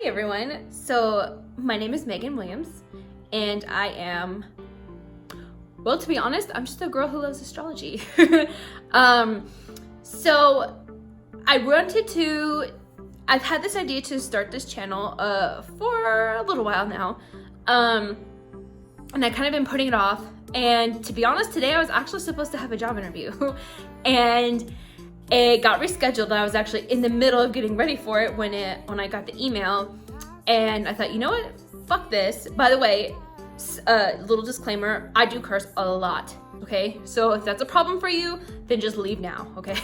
Hey everyone, so my name is Megan Williams and I am, well, to be honest, I'm just a girl who loves astrology. So I've had this idea to start this channel for a little while now, and I kind of been putting it off, and to be honest, today I was actually supposed to have a job interview and it got rescheduled. I was actually in the middle of getting ready for it when I got the email, and I thought, you know what, fuck this. By the way, little disclaimer, I do curse a lot, okay? So if that's a problem for you, then just leave now, okay?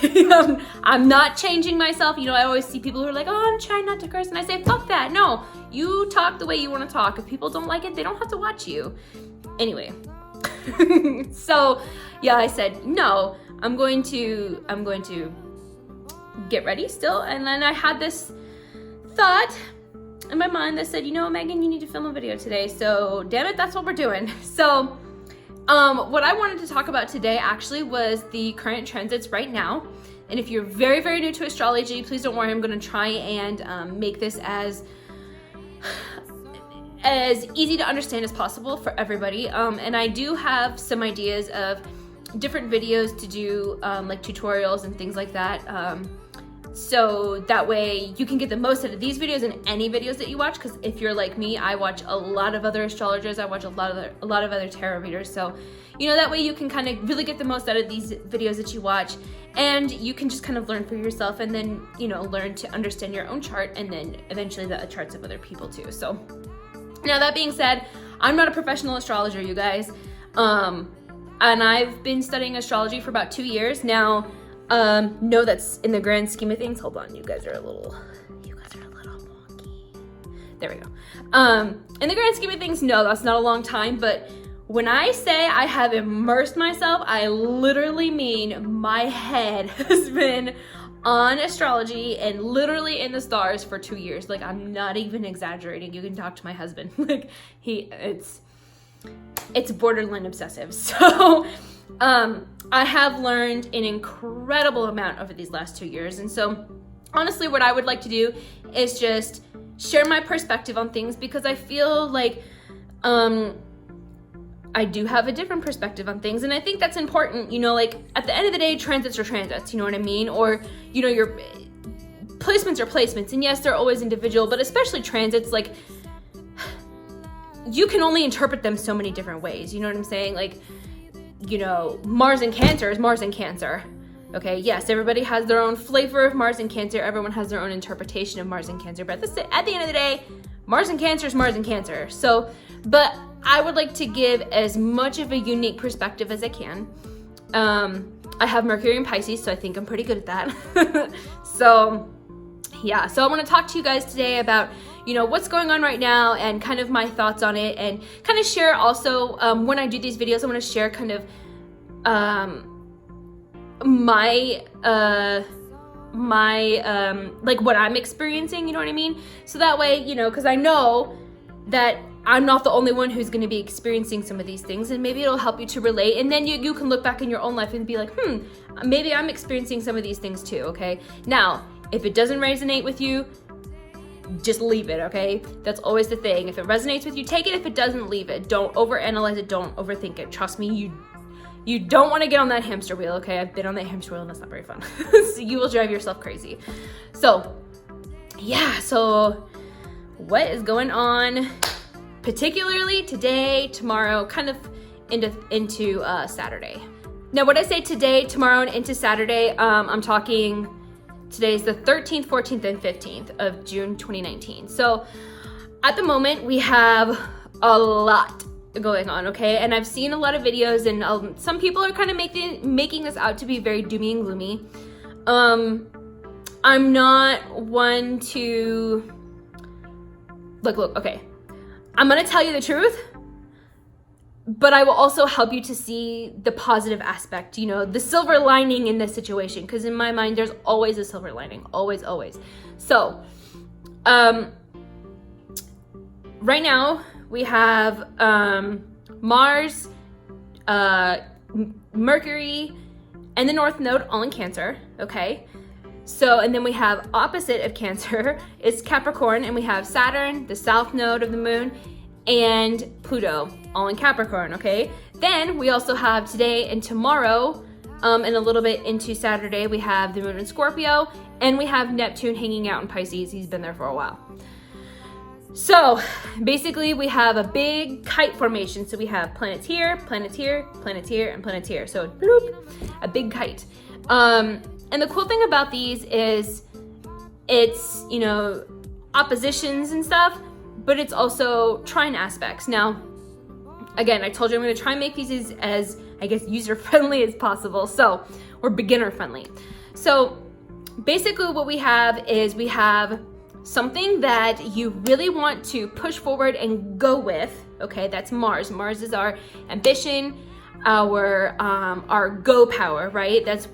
I'm not changing myself. You know, I always see people who are like, oh, I'm trying not to curse, and I say, fuck that. No, you talk the way you want to talk. If people don't like it, they don't have to watch you. Anyway, so yeah, I said, no, I'm going to get ready still. And then I had this thought in my mind that said, you know, Megan, you need to film a video today. So damn it, that's what we're doing. So what I wanted to talk about today actually was the current transits right now. And if you're very, very new to astrology, please don't worry, I'm going to try and make this as easy to understand as possible for everybody. And I do have some ideas of different videos to do, like tutorials and things like that. So that way you can get the most out of these videos and any videos that you watch. Because if you're like me, I watch a lot of other astrologers. I watch a lot of other tarot readers. So, you know, that way you can kind of really get the most out of these videos that you watch, and you can just kind of learn for yourself, and then, you know, learn to understand your own chart, and then eventually the charts of other people too. So now that being said, I'm not a professional astrologer, you guys. And I've been studying astrology for about 2 years now. No, that's in the grand scheme of things. Hold on, you guys are a little wonky. There we go. In the grand scheme of things, no, that's not a long time, but when I say I have immersed myself, I literally mean my head has been on astrology and literally in the stars for 2 years. Like, I'm not even exaggerating. You can talk to my husband. Like, it's borderline obsessive. So, I have learned an incredible amount over these last 2 years. And so honestly, what I would like to do is just share my perspective on things, because I feel like, I do have a different perspective on things. And I think that's important, you know, like at the end of the day, transits are transits, you know what I mean? Or, you know, your placements are placements. And yes, they're always individual, but especially transits, like, you can only interpret them so many different ways. You know what I'm saying? Like, you know, Mars and Cancer is Mars and Cancer. Okay, yes, everybody has their own flavor of Mars and Cancer. Everyone has their own interpretation of Mars and Cancer. But at the end of the day, Mars and Cancer is Mars and Cancer. So, but I would like to give as much of a unique perspective as I can. I have Mercury in Pisces, so I think I'm pretty good at that. So, yeah, so I want to talk to you guys today about, you know, what's going on right now and kind of my thoughts on it, and kind of share also, when I do these videos, I want to share kind of my like what I'm experiencing, you know what I mean? So that way, you know, because I know that I'm not the only one who's going to be experiencing some of these things, and maybe it'll help you to relate, and then you can look back in your own life and be like, maybe I'm experiencing some of these things too, okay? Now, if it doesn't resonate with you, just leave it, okay? That's always the thing. If it resonates with you, take it. If it doesn't, leave it. Don't overanalyze it. Don't overthink it. Trust me, you don't want to get on that hamster wheel, okay? I've been on that hamster wheel and that's not very fun. So you will drive yourself crazy. So, yeah, so what is going on particularly today, tomorrow, kind of into Saturday. Now, when I say today, tomorrow, and into Saturday, I'm talking, today's the 13th, 14th, and 15th of June 2019. So at the moment, we have a lot going on, okay? And I've seen a lot of videos, and some people are kind of making this out to be very doomy and gloomy. I'm not one to... Look, okay. I'm gonna tell you the truth, but I will also help you to see the positive aspect, you know, the silver lining in this situation, because in my mind, there's always a silver lining, always, always. So, right now, we have Mars, Mercury, and the North Node all in Cancer, okay? So, and then we have opposite of Cancer is Capricorn, and we have Saturn, the south node of the moon, and Pluto, all in Capricorn, okay? Then we also have today and tomorrow, and a little bit into Saturday, we have the moon in Scorpio, and we have Neptune hanging out in Pisces. He's been there for a while. So basically we have a big kite formation. So we have planets here, planets here, planets here, and planets here. So bloop, a big kite. And the cool thing about these is it's, you know, oppositions and stuff, but it's also trine aspects. Now, again, I told you I'm gonna try and make these as I guess, user-friendly as possible. So, or beginner-friendly. So basically what we have is we have something that you really want to push forward and go with, okay? That's Mars. Mars is our ambition, our go power, right? That's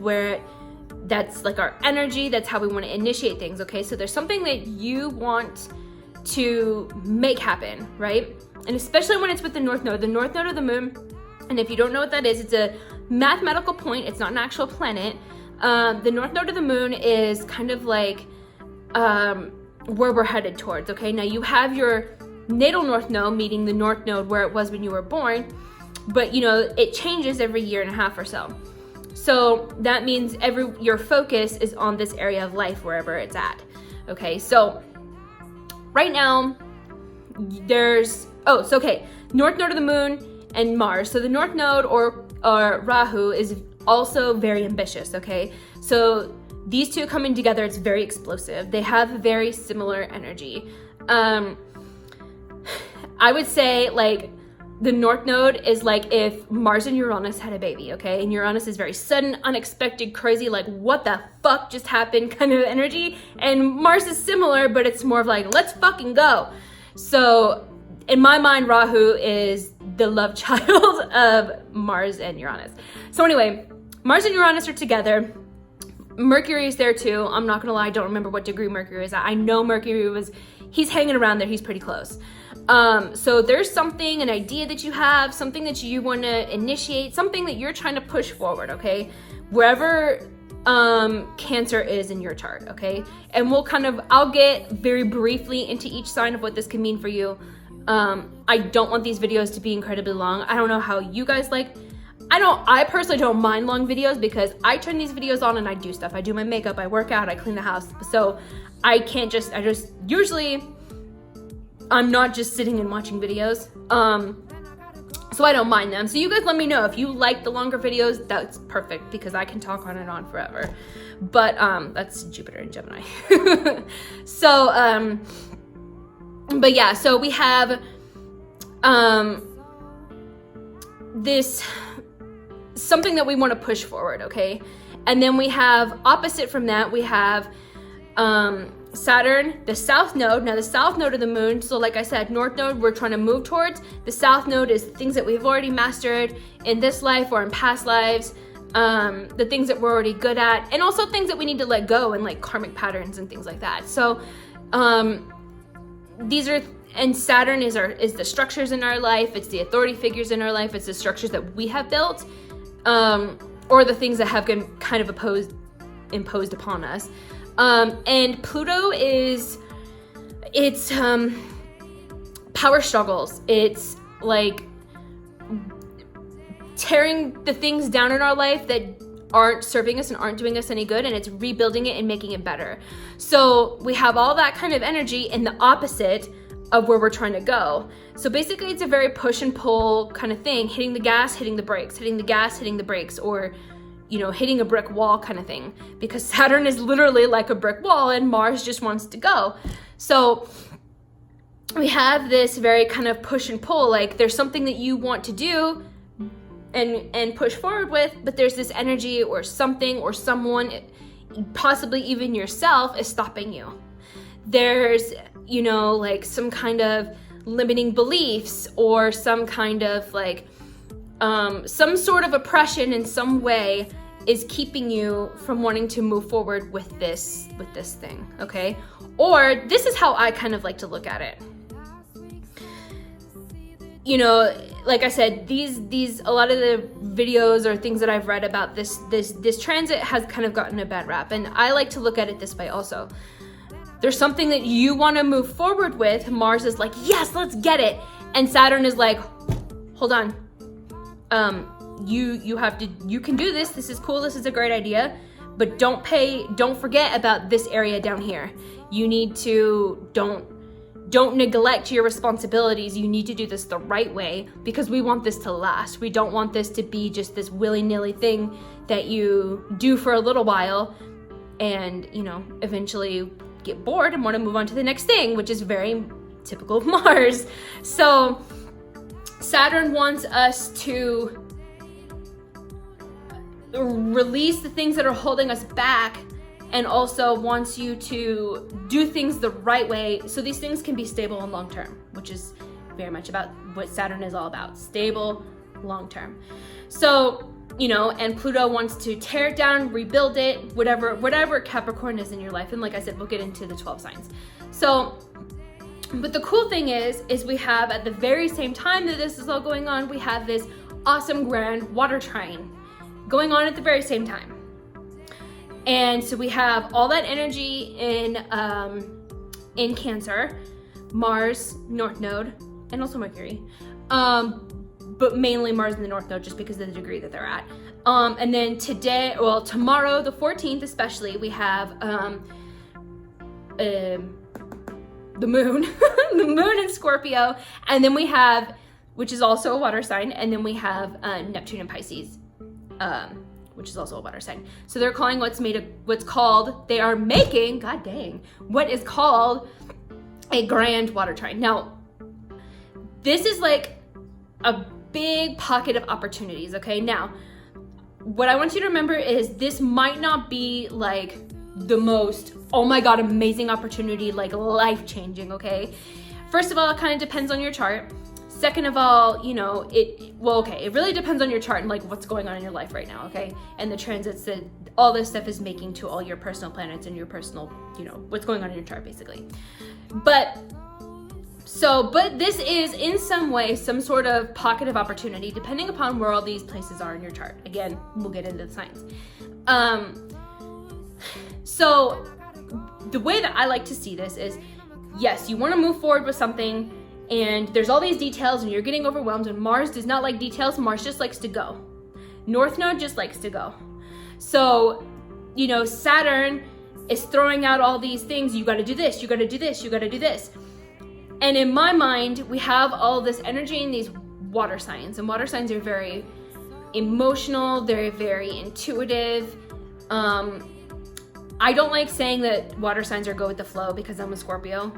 like our energy. That's how we want to initiate things, okay? So there's something that you want to make happen, right? And especially when it's with the North Node of the moon. And if you don't know what that is, it's a mathematical point. It's not an actual planet. The North Node of the moon is kind of like where we're headed towards, okay? Now you have your natal North Node, meaning the North Node where it was when you were born, but you know, it changes every year and a half or so. So that means your focus is on this area of life, wherever it's at, okay? So right now, North Node of the moon and Mars. So the North Node or Rahu is also very ambitious, okay? So these two coming together, it's very explosive. They have very similar energy. I would say like the North Node is like if Mars and Uranus had a baby, okay? And Uranus is very sudden, unexpected, crazy, like what the fuck just happened kind of energy. And Mars is similar, but it's more of like, let's fucking go. So in my mind, Rahu is the love child of Mars and Uranus. So anyway, Mars and Uranus are together. Mercury is there too. I'm not gonna lie, I don't remember what degree Mercury is at. I know Mercury he's hanging around there, he's pretty close. So there's something, an idea that you have, something that you wanna initiate, something that you're trying to push forward, okay? Wherever Cancer is in your chart, okay? And I'll get very briefly into each sign of what this can mean for you. I don't want these videos to be incredibly long. I don't know how you guys I personally don't mind long videos because I turn these videos on and I do stuff. I do my makeup, I work out, I clean the house. So usually I'm not just sitting and watching videos. So I don't mind them. So you guys let me know if you like the longer videos, that's perfect because I can talk on and on forever. But that's Jupiter and Gemini. So, but yeah, so we have this something that we want to push forward, okay? And then we have opposite from that, we have Saturn, the south node. Now the south node of the moon, so like I said, North Node we're trying to move towards. The south node is things that we've already mastered in this life or in past lives, the things that we're already good at, and also things that we need to let go and like karmic patterns and things like that. So and Saturn is the structures in our life, it's the authority figures in our life, it's the structures that we have built, or the things that have been kind of imposed upon us. And Pluto it's power struggles. It's like tearing the things down in our life that aren't serving us and aren't doing us any good, and it's rebuilding it and making it better. So we have all that kind of energy in the opposite of where we're trying to go. So basically it's a very push and pull kind of thing, hitting the gas, hitting the brakes, hitting the gas, hitting the brakes, or you know, hitting a brick wall kind of thing, because Saturn is literally like a brick wall and Mars just wants to go. So we have this very kind of push and pull, like there's something that you want to do and push forward with, but there's this energy or something or someone, possibly even yourself, is stopping you. There's, you know, like some kind of limiting beliefs or some kind of like some sort of oppression in some way is keeping you from wanting to move forward with this thing, okay? Or this is how I kind of like to look at it. you know, like I said, these a lot of the videos or things that I've read about this transit has kind of gotten a bad rap, and I like to look at it this way also. There's something that you want to move forward with. Mars is like, yes, let's get it, and Saturn is like, hold on, you can do this. This is cool. This is a great idea, but don't forget about this area down here. You need to don't neglect your responsibilities. You need to do this the right way because we want this to last. We don't want this to be just this willy-nilly thing that you do for a little while and, you know, eventually get bored and want to move on to the next thing, which is very typical of Mars. So Saturn wants us to release the things that are holding us back, and also wants you to do things the right way so these things can be stable and long term, which is very much about what Saturn is all about, stable, long term. So, you know, and Pluto wants to tear it down, rebuild it, whatever Capricorn is in your life. And like I said, we'll get into the 12 signs. So, but the cool thing is we have, at the very same time that this is all going on, we have this awesome grand water trine going on at the very same time. And so we have all that energy in Cancer, Mars, North Node, and also Mercury. But mainly Mars in the North Node just because of the degree that they're at. And then tomorrow, the 14th especially, we have the moon, the moon in Scorpio. And then we have, which is also a water sign, and then we have Neptune in Pisces. Which is also a water sign. So they're calling what is called a grand water trine. Now, this is like a big pocket of opportunities, okay? Now, what I want you to remember is this might not be like the most, oh my God, amazing opportunity, like life-changing, okay? First of all, it kind of depends on your chart. Second of all, you know, it really depends on your chart and like what's going on in your life right now, okay? And the transits that all this stuff is making to all your personal planets and your personal, you know, what's going on in your chart basically. But this is in some way some sort of pocket of opportunity depending upon where all these places are in your chart. Again, we'll get into the signs. So the way that I like to see this is, yes, you want to move forward with something, and there's all these details and you're getting overwhelmed, and Mars does not like details. Mars just likes to go. North Node just likes to go. So, you know, Saturn is throwing out all these things. You got to do this, you got to do this, you got to do this. And in my mind, we have all this energy in these water signs, and water signs are very emotional. They're very intuitive. I don't like saying that water signs are go with the flow because I'm a Scorpio.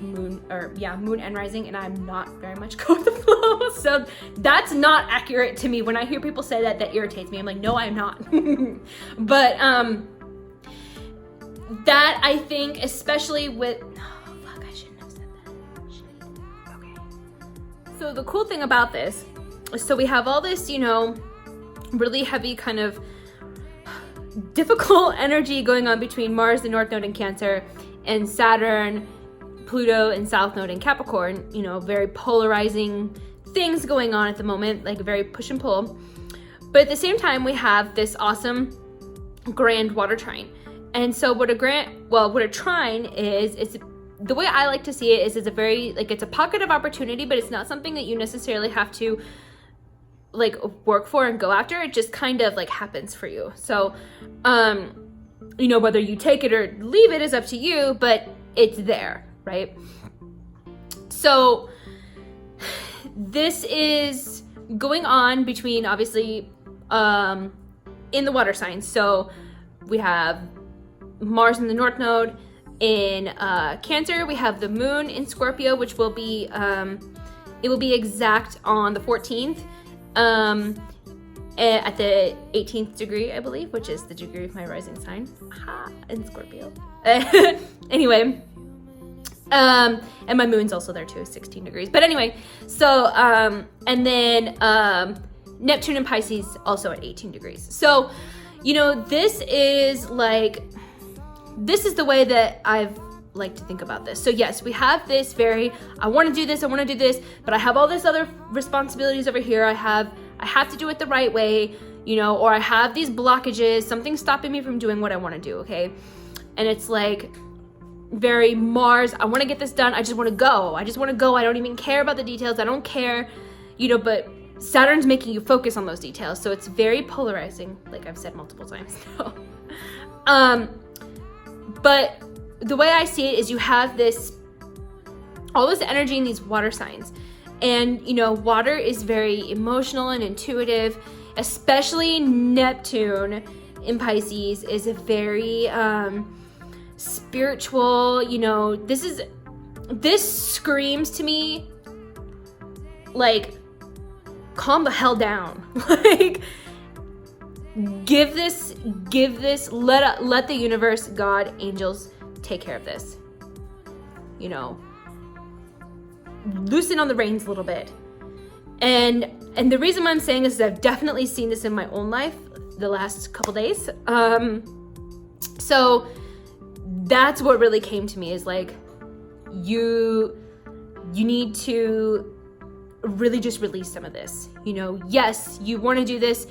Moon and rising, and I'm not very much go with the flow, so that's not accurate to me. When I hear people say that irritates me. I'm like, no, I'm not. But that, I think, especially with I shouldn't have said that. Okay. So the cool thing about this is, so we have all this, you know, really heavy kind of difficult energy going on between Mars, the North Node in Cancer, and Saturn, Pluto, and South Node in Capricorn. You know, very polarizing things going on at the moment, like very push and pull. But at the same time, we have this awesome grand water trine. And so what a trine is, it's the way I like to see it is it's a very, like, it's a pocket of opportunity, but it's not something that you necessarily have to like work for and go after. It just kind of like happens for you. So, you know, whether you take it or leave it is up to you, but it's there, right? So this is going on between, obviously, in the water signs. So we have Mars in the North Node in Cancer. We have the moon in Scorpio, which will be, it will be exact on the 14th. At the 18th degree, I believe, which is the degree of my rising sign, in Scorpio. Anyway, and my moon's also there too, 16 degrees. But anyway, so, and then Neptune and Pisces also at 18 degrees. So, you know, this is the way that I've like to think about this. So yes, we have this very, I want to do this, but I have all this other responsibilities over here. I have to do it the right way, you know, or I have these blockages, something's stopping me from doing what I want to do, okay? And it's like very Mars, I want to get this done. I just want to go. I don't even care about the details. I don't care, you know, but Saturn's making you focus on those details. So it's very polarizing, like I've said multiple times now. But the way I see it is you have all this energy in these water signs. And, you know, water is very emotional and intuitive, especially Neptune in Pisces is a very spiritual, you know, this screams to me like, calm the hell down. Like, give this, let the universe, God, angels take care of this. You know, loosen on the reins a little bit. And the reason why I'm saying this is I've definitely seen this in my own life the last couple days. So that's what really came to me is like, you need to really just release some of this. You know, yes, you want to do this,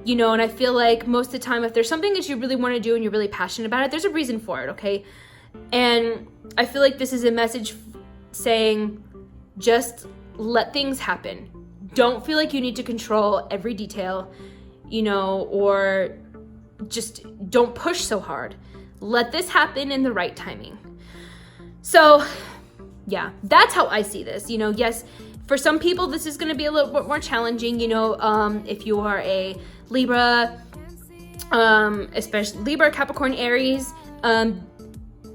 you know, and I feel like most of the time, if there's something that you really want to do and you're really passionate about it, there's a reason for it, okay? And I feel like this is a message saying, just let things happen. Don't feel like you need to control every detail, you know, or just don't push so hard. Let this happen in the right timing. So yeah, that's how I see this. You know, yes, for some people, this is going to be a little bit more challenging, you know, if you are a Libra, especially Libra, Capricorn, Aries,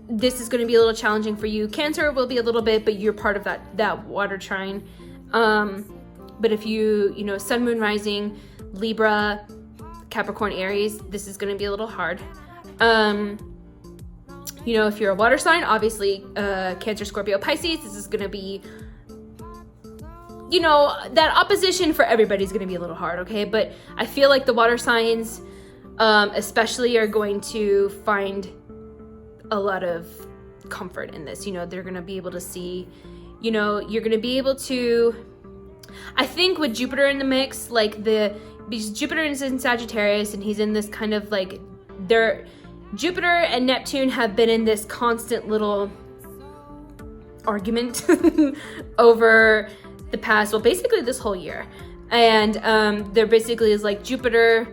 this is going to be a little challenging for you. Cancer will be a little bit, but you're part of that water trine. But if you know, Sun, Moon, Rising, Libra, Capricorn, Aries, this is going to be a little hard. You know, if you're a water sign, obviously, Cancer, Scorpio, Pisces, this is going to be, you know, that opposition for everybody's going to be a little hard, okay? But I feel like the water signs, especially, are going to find a lot of comfort in this. You know, they're going to be able to see, you know, you're going to be able to, I think with Jupiter in the mix, like because Jupiter is in Sagittarius and he's in this kind of like, Jupiter and Neptune have been in this constant little argument over the past, well, basically this whole year. And there basically is like Jupiter's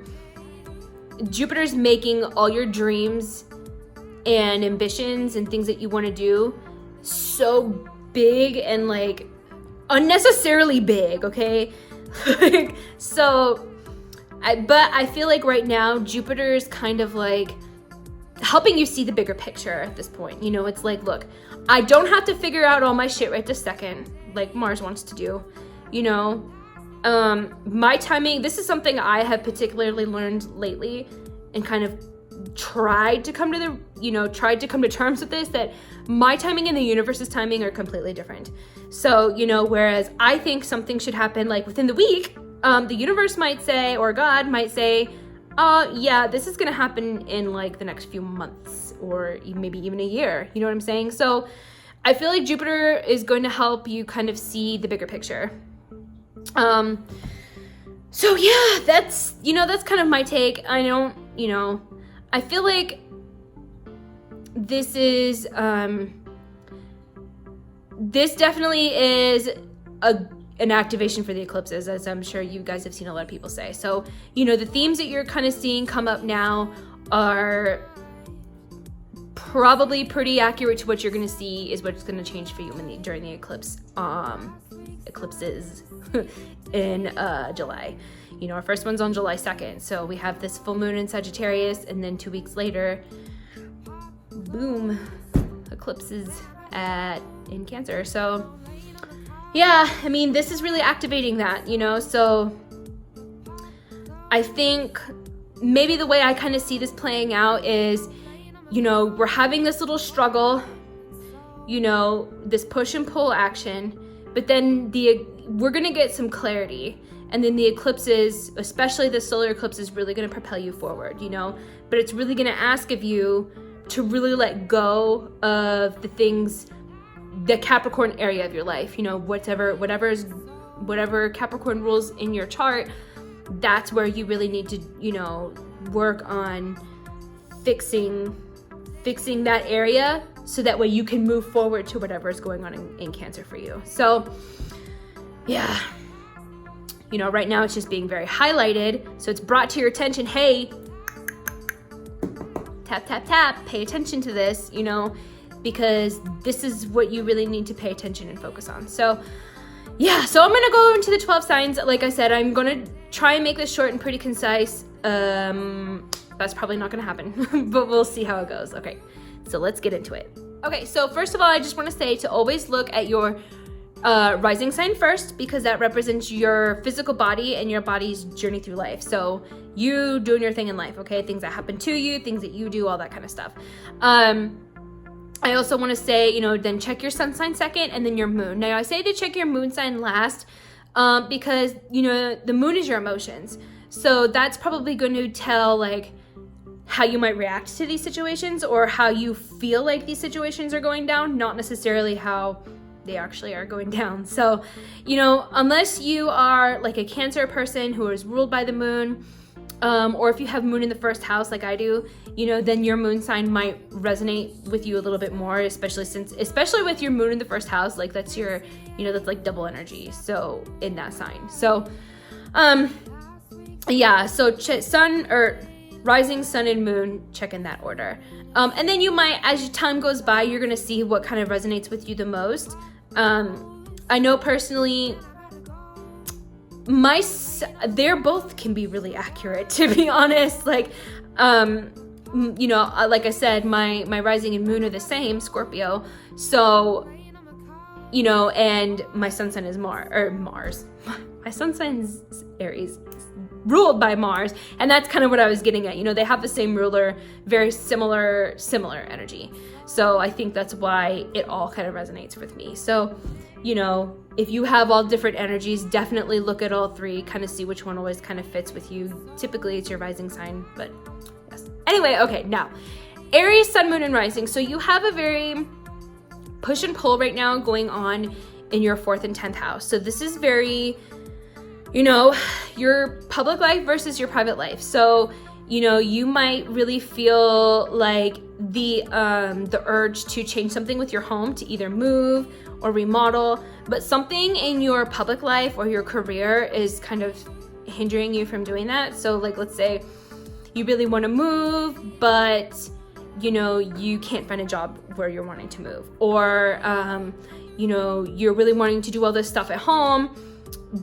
making all your dreams and ambitions and things that you want to do so big and like unnecessarily big, okay? So but I feel like right now Jupiter is kind of like helping you see the bigger picture at this point. You know, it's like, look, I don't have to figure out all my shit right this second, like Mars wants to do, you know. My timing, this is something I have particularly learned lately and kind of tried to come to terms with this, that my timing and the universe's timing are completely different. So, you know, whereas I think something should happen like within the week, the universe might say, or God might say, yeah, this is gonna happen in like the next few months or maybe even a year. You know what I'm saying? So I feel like Jupiter is going to help you kind of see the bigger picture. So yeah, that's kind of my take. I feel like this is, this definitely is an activation for the eclipses, as I'm sure you guys have seen a lot of people say. So, you know, the themes that you're kind of seeing come up now are probably pretty accurate to what you're going to see is what's going to change for you during the eclipses in July. You know, our first one's on July 2nd. So we have this full moon in Sagittarius, and then 2 weeks later, boom, eclipses in Cancer. So yeah, I mean, this is really activating that, you know. So I think maybe the way I kind of see this playing out is, you know, we're having this little struggle, you know, this push and pull action, but then we're going to get some clarity. And then the eclipses, especially the solar eclipse, is really going to propel you forward, you know. But it's really going to ask of you to really let go of the things, the Capricorn area of your life, you know, whatever Capricorn rules in your chart, that's where you really need to, you know, work on fixing that area, so that way you can move forward to whatever is going on in Cancer for you. So yeah, you know, right now it's just being very highlighted, so it's brought to your attention, hey, tap, tap, tap, pay attention to this, you know, because this is what you really need to pay attention and focus on. So yeah, so I'm gonna go into the 12 signs. Like I said, I'm gonna try and make this short and pretty concise. That's probably not gonna happen, but we'll see how it goes. Okay, so let's get into it. Okay, so first of all, I just wanna say to always look at your rising sign first, because that represents your physical body and your body's journey through life. So you doing your thing in life, okay? Things that happen to you, things that you do, all that kind of stuff. I also want to say, you know, then check your sun sign second, and then your moon. Now I say to check your moon sign last, because, you know, the moon is your emotions. So that's probably going to tell like how you might react to these situations, or how you feel like these situations are going down, not necessarily how they actually are going down. So, you know, unless you are like a Cancer person who is ruled by the moon, or if you have moon in the first house like I do, you know, then your moon sign might resonate with you a little bit more, especially with your moon in the first house, like that's your, you know, that's like double energy, so in that sign. So yeah, so sun or rising, sun, and moon, check in that order. And then you might, as time goes by, you're gonna see what kind of resonates with you the most. I know personally, they're both can be really accurate, to be honest. Like, you know, like I said, my rising and moon are the same, Scorpio. So, you know, and my sun sign is Mars. My sun sign is Aries, ruled by Mars, and that's kind of what I was getting at. You know, they have the same ruler, very similar energy. So I think that's why it all kind of resonates with me. So, you know, if you have all different energies, definitely look at all three, kind of see which one always kind of fits with you. Typically it's your rising sign, but yes. Anyway, okay, now, Aries, sun, moon, and rising. So you have a very push and pull right now going on in your 4th and 10th house. So this is very, you know, your public life versus your private life. So, you know, you might really feel like the urge to change something with your home, to either move or remodel, but something in your public life or your career is kind of hindering you from doing that. So like, let's say you really want to move, but you know, you can't find a job where you're wanting to move, or you know, you're really wanting to do all this stuff at home,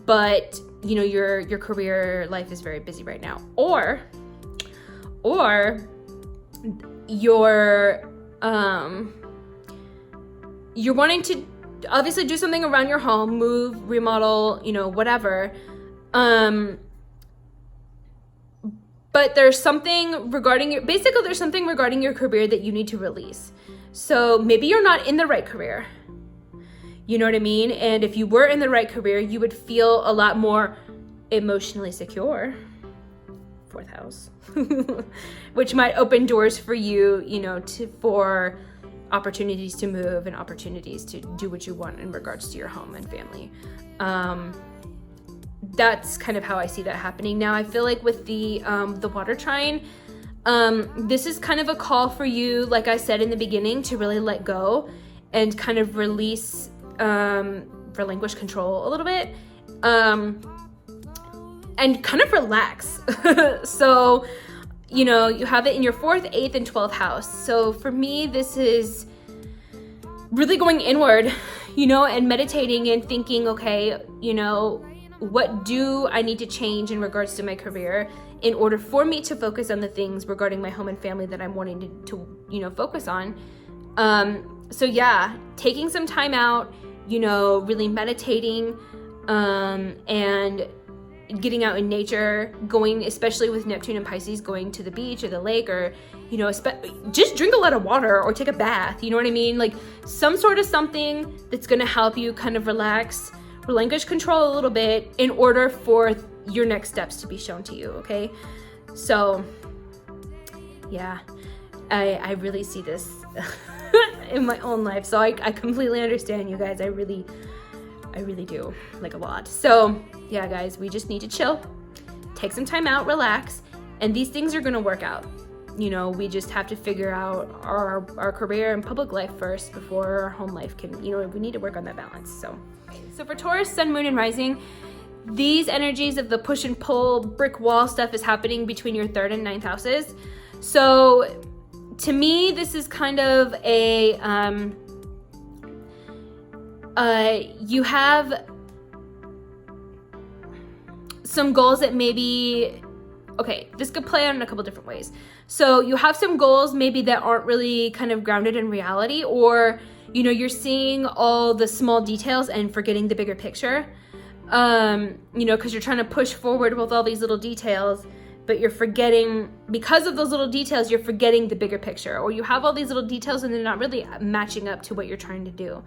but you know, your career life is very busy right now, or you're wanting to obviously do something around your home, move, remodel, you know, whatever. But there's something regarding your career that you need to release. So maybe you're not in the right career. You know what I mean? And if you were in the right career, you would feel a lot more emotionally secure. 4th house, which might open doors for you, you know, for opportunities to move and opportunities to do what you want in regards to your home and family. That's kind of how I see that happening. Now, I feel like with the water trine, this is kind of a call for you, like I said in the beginning, to really let go and kind of relinquish control a little bit, and kind of relax. So, you know, you have it in your 4th, 8th, and 12th house. So for me, this is really going inward, you know, and meditating and thinking, okay, you know, what do I need to change in regards to my career in order for me to focus on the things regarding my home and family that I'm wanting to you know, focus on. So yeah, taking some time out, you know, really meditating, and getting out in nature, going, especially with Neptune and Pisces, going to the beach or the lake, or, you know, just drink a lot of water or take a bath, you know what I mean? Like some sort of something that's going to help you kind of relax, relinquish control a little bit in order for your next steps to be shown to you, okay? So, yeah. I really see this in my own life. So I completely understand you guys. I really do, like a lot. So yeah, guys, we just need to chill, take some time out, relax, and these things are gonna work out. You know, we just have to figure out our career and public life first before our home life can, you know, we need to work on that balance. So for Taurus, Sun, Moon, and Rising, these energies of the push and pull, brick wall stuff is happening between your 3rd and 9th houses. So to me, this is kind of a, you have some goals that maybe, okay, this could play out in a couple different ways. So you have some goals maybe that aren't really kind of grounded in reality, or, you know, you're seeing all the small details and forgetting the bigger picture. You know, because you're trying to push forward with all these little details, but you're forgetting, because of those little details, you're forgetting the bigger picture, or you have all these little details and they're not really matching up to what you're trying to do.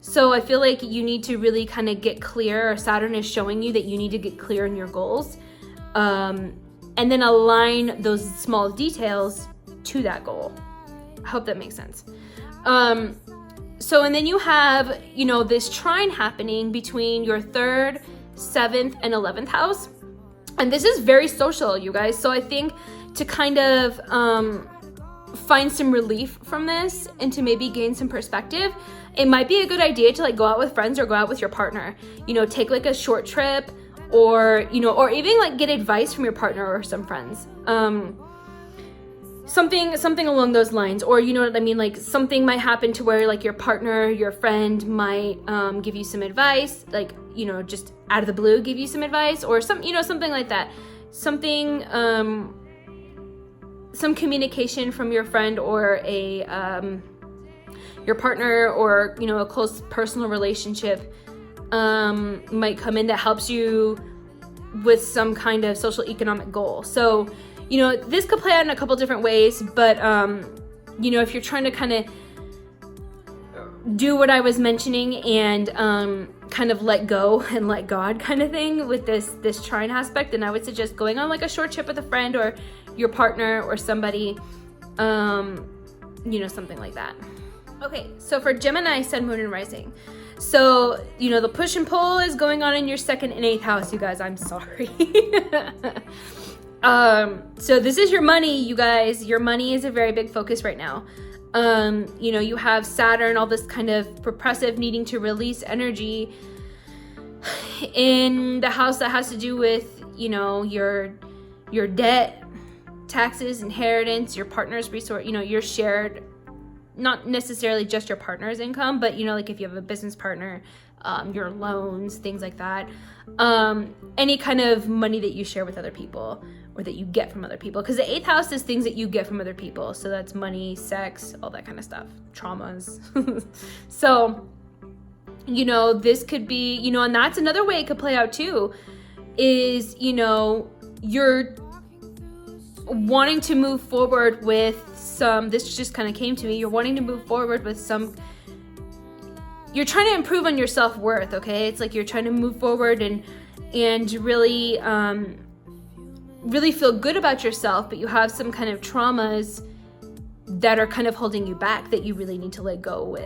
So I feel like you need to really kind of get clear, or Saturn is showing you that you need to get clear in your goals, and then align those small details to that goal. I hope that makes sense. So, and then you have, you know, this trine happening between your 3rd, 7th, and 11th house. And this is very social, you guys. So I think to kind of find some relief from this and to maybe gain some perspective, it might be a good idea to like go out with friends or go out with your partner. You know, take like a short trip, or, you know, or even like get advice from your partner or some friends. Something along those lines, or, you know what I mean, like something might happen to where like your partner, your friend might give you some advice, like, you know, just out of the blue give you some advice, or some, you know, something like that. Something, some communication from your friend or your partner, or, you know, a close personal relationship might come in that helps you with some kind of social economic goal. So, you know, this could play out in a couple different ways, but, you know, if you're trying to kind of do what I was mentioning and kind of let go and let God kind of thing with this trine aspect, then I would suggest going on like a short trip with a friend or your partner or somebody, you know, something like that. Okay, so for Gemini, Sun, Moon, and Rising. So, you know, the push and pull is going on in your 2nd and 8th house, you guys. I'm sorry. So this is your money, you guys. Your money is a very big focus right now. You know, you have Saturn, all this kind of repressive, needing to release energy in the house that has to do with, you know, your debt, taxes, inheritance, your partner's resource, you know, your shared, not necessarily just your partner's income, but, you know, like if you have a business partner, your loans, things like that. Any kind of money that you share with other people or that you get from other people. Because the 8th house is things that you get from other people. So that's money, sex, all that kind of stuff, traumas. So, you know, this could be, you know, and that's another way it could play out too, is, you know, you're wanting to move forward with some, this just kind of came to me, you're wanting to move forward with some, you're trying to improve on your self-worth, okay? It's like you're trying to move forward and really, really feel good about yourself, but you have some kind of traumas that are kind of holding you back that you really need to let go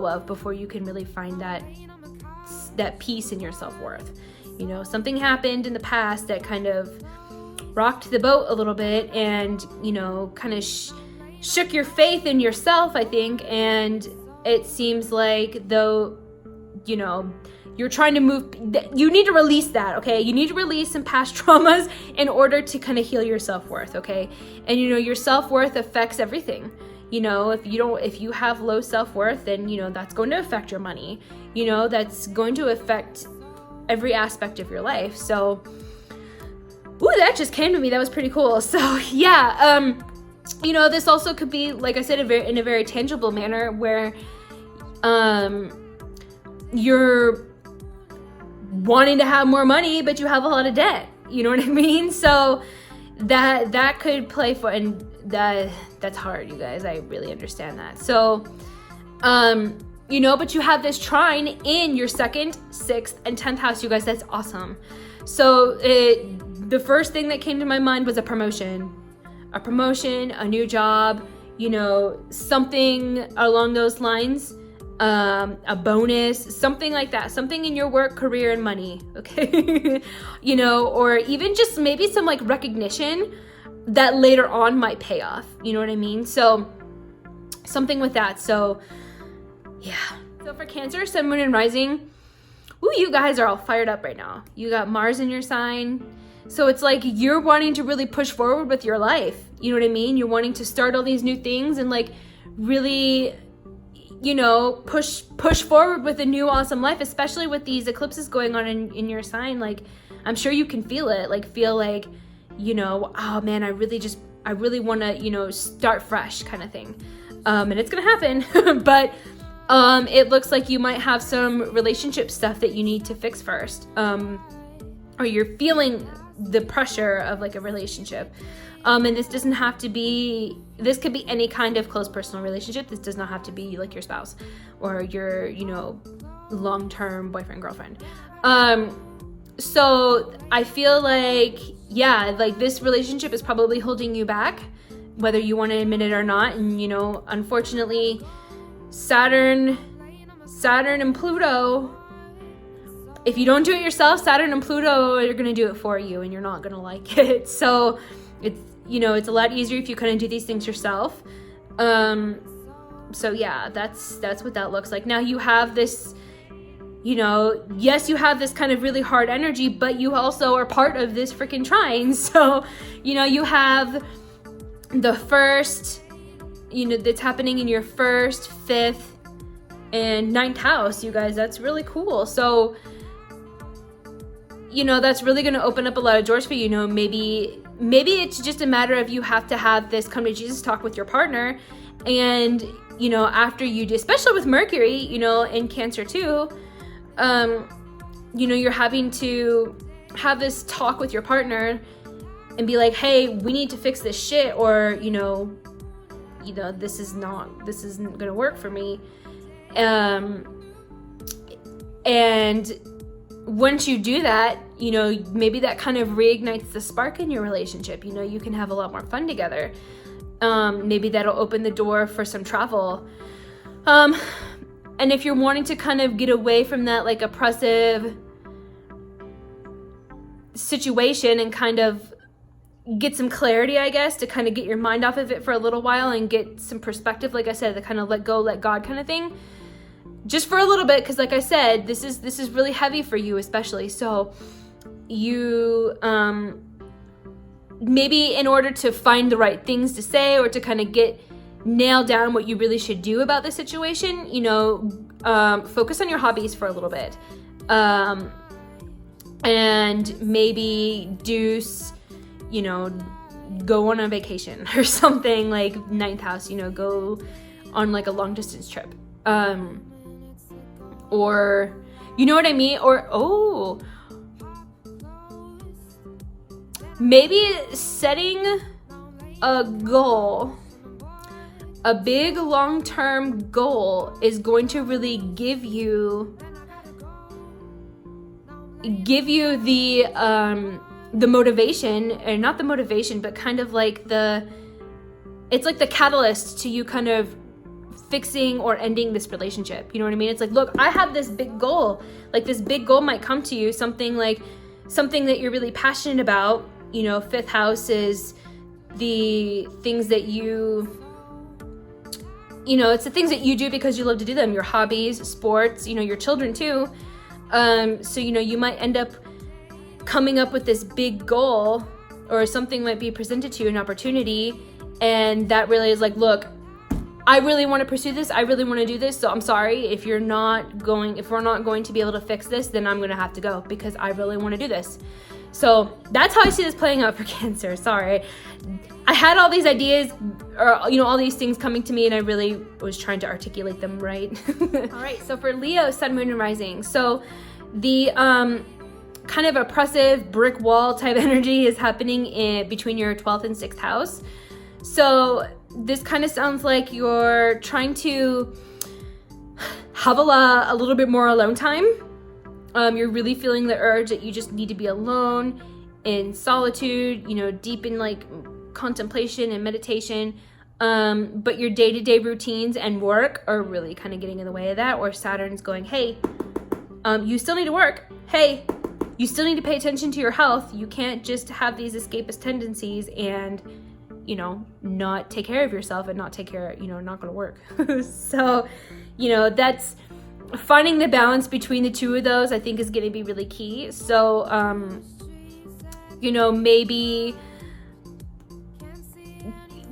of before you can really find that peace in your self-worth. You know, something happened in the past that kind of rocked the boat a little bit and, you know, kind of shook your faith in yourself, I think, and it seems like though, you know, you're trying to move, you need to release that, okay? You need to release some past traumas in order to kind of heal your self-worth, okay? And, you know, your self-worth affects everything. You know, if you have low self-worth, then, you know, that's going to affect your money. You know, that's going to affect every aspect of your life. So, ooh, that just came to me. That was pretty cool. So, yeah, you know, this also could be, like I said, in a very tangible manner where you're wanting to have more money, but you have a lot of debt. You know what I mean? So that could play for, and that's hard, you guys. I really understand that. So, you know, but you have this trine in your 2nd, 6th, and 10th house, you guys. That's awesome. So the first thing that came to my mind was a promotion. a promotion, a new job, you know, something along those lines, a bonus, something like that, something in your work, career, and money, okay? You know, or even just maybe some like recognition that later on might pay off, you know what I mean? So something with that. So yeah. So for Cancer, Sun, Moon, and Rising, ooh, you guys are all fired up right now. You got Mars in your sign. So it's like you're wanting to really push forward with your life. You know what I mean? You're wanting to start all these new things and like really, you know, push forward with a new awesome life, especially with these eclipses going on in your sign. Like, I'm sure you can feel it, like feel like, you know, oh man, I really want to, you know, start fresh kind of thing. And it's going to happen, but it looks like you might have some relationship stuff that you need to fix first. Or you're feeling the pressure of like a relationship. And this doesn't have to be, this could be any kind of close personal relationship. This does not have to be like your spouse or your, you know, long-term boyfriend, girlfriend. So I feel like, yeah, like this relationship is probably holding you back, whether you want to admit it or not. And, you know, unfortunately, Saturn and Pluto, if you don't do it yourself, Saturn and Pluto are going to do it for you, and you're not going to like it. So it's, you know, it's a lot easier if you kind of do these things yourself. So yeah, that's what that looks like. Now you have this, you know, yes, you have this kind of really hard energy, but you also are part of this freaking trine. So, you know, you have the first, you know, that's happening in your first, fifth, and ninth house, you guys. That's really cool. So, you know, that's really going to open up a lot of doors for you. You know, maybe it's just a matter of you have to have this come to Jesus talk with your partner. And, you know, after you do, especially with Mercury, you know, in Cancer too, you know, you're having to have this talk with your partner and be like, hey, we need to fix this shit, or, you know, this isn't going to work for me. And once you do that, you know, maybe that kind of reignites the spark in your relationship. You know, you can have a lot more fun together. Maybe that'll open the door for some travel. And if you're wanting to kind of get away from that like oppressive situation and kind of get some clarity, I guess, to kind of get your mind off of it for a little while and get some perspective, like I said, to kind of let go, let God kind of thing, just for a little bit, because like I said, this is really heavy for you especially. So you maybe in order to find the right things to say or to kind of nail down what you really should do about the situation, you know, focus on your hobbies for a little bit, and maybe you know, go on a vacation or something, like ninth house, you know, go on like a long distance trip, or you know what I mean, or maybe setting a goal. A big long-term goal is going to really give you the motivation, and not the motivation, but kind of like it's like the catalyst to you kind of fixing or ending this relationship. You know what I mean? It's like, look, I have this big goal. Like this big goal might come to you, something that you're really passionate about. You know, fifth house is the things that you know, it's the things that you do because you love to do them, your hobbies, sports, you know, your children too. So, you know, you might end up coming up with this big goal, or something might be presented to you, an opportunity, and that really is like, look, I really want to pursue this. I really want to do this. So I'm sorry if we're not going to be able to fix this, then I'm going to have to go because I really want to do this. So that's how I see this playing out for Cancer. Sorry. I had all these ideas, or, you know, all these things coming to me, and I really was trying to articulate them right. All right. So for Leo, Sun, Moon, and Rising. So the kind of oppressive brick wall type energy is happening between your 12th and 6th house. So this kind of sounds like you're trying to have a little bit more alone time. You're really feeling the urge that you just need to be alone in solitude, you know, deep in like contemplation and meditation, but your day-to-day routines and work are really kind of getting in the way of that, or Saturn's going, hey, you still need to work. Hey, you still need to pay attention to your health. You can't just have these escapist tendencies and, you know, not take care of yourself and not take care, you know, not going to work. So, you know, that's finding the balance between the two of those, I think, is going to be really key. So, you know, maybe,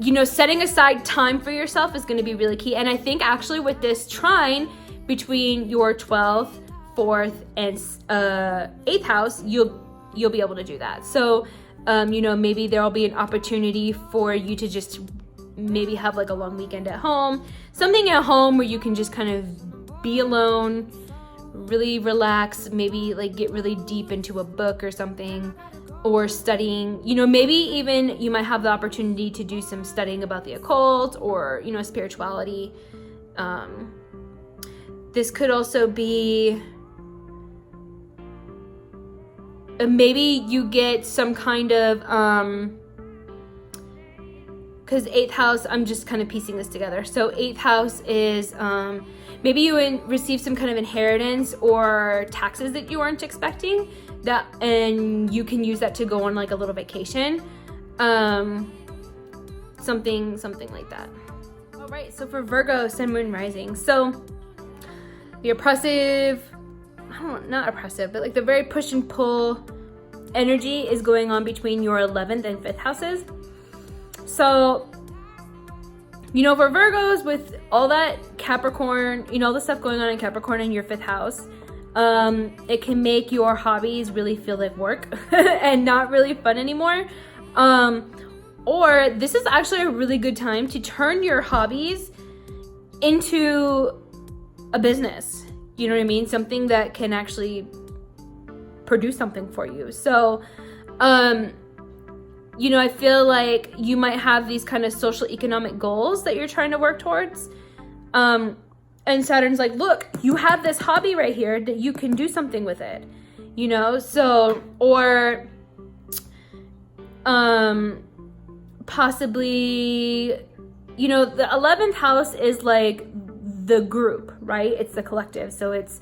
you know, setting aside time for yourself is going to be really key. And I think actually with this trine between your 12th, 4th, and 8th house, you'll be able to do that. So, you know, maybe there'll be an opportunity for you to just maybe have like a long weekend at home, something at home where you can just kind of be alone, really relax, maybe like get really deep into a book or something, or studying, you know, maybe even you might have the opportunity to do some studying about the occult or, you know, spirituality. This could also be, maybe you get some kind of, because 8th house, I'm just kind of piecing this together. So 8th house is, maybe you receive some kind of inheritance or taxes that you weren't expecting, that, and you can use that to go on like a little vacation, something like that. All right, so for Virgo, Sun, Moon, Rising. So the oppressive, not oppressive, but like the very push and pull energy is going on between your 11th and 5th houses. So, you know, for Virgos, with all that Capricorn, you know, all the stuff going on in Capricorn in your 5th house, it can make your hobbies really feel like work and not really fun anymore. Or this is actually a really good time to turn your hobbies into a business. You know what I mean? Something that can actually produce something for you. So, you know, I feel like you might have these kind of social economic goals that you're trying to work towards. And Saturn's like, look, you have this hobby right here that you can do something with it, you know? So, or, possibly, you know, the 11th house is like the group, right? It's the collective. So it's,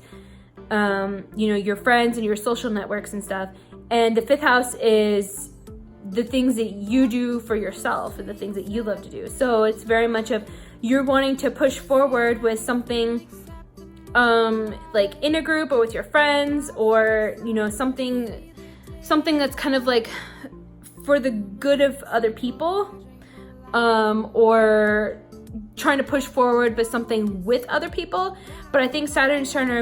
you know, your friends and your social networks and stuff. And the 5th house is the things that you do for yourself and the things that you love to do. So it's very much of you're wanting to push forward with something, like in a group or with your friends, or, you know, something that's kind of like for the good of other people, or trying to push forward with something with other people. But I think Saturn's trying to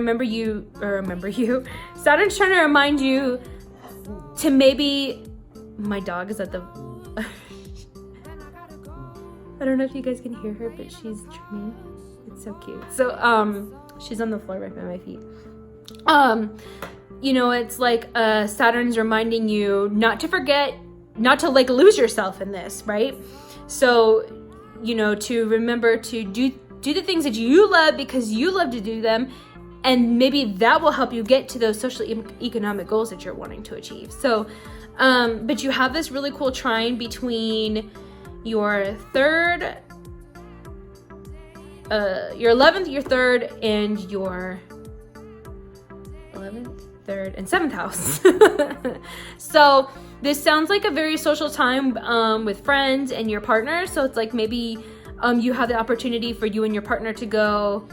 Saturn's trying to remind you to maybe, my dog is at the, I don't know if you guys can hear her, but she's trimming. It's so cute. So, she's on the floor right by my feet. You know, it's like, Saturn's reminding you not to forget, not to like lose yourself in this, right? So, you know, to remember to do the things that you love because you love to do them, and maybe that will help you get to those social economic goals that you're wanting to achieve. So, but you have this really cool trine between your 3rd, your 11th, your 3rd, and your 11th, 3rd, and 7th house. So this sounds like a very social time with friends and your partner. So it's like maybe you have the opportunity for you and your partner to go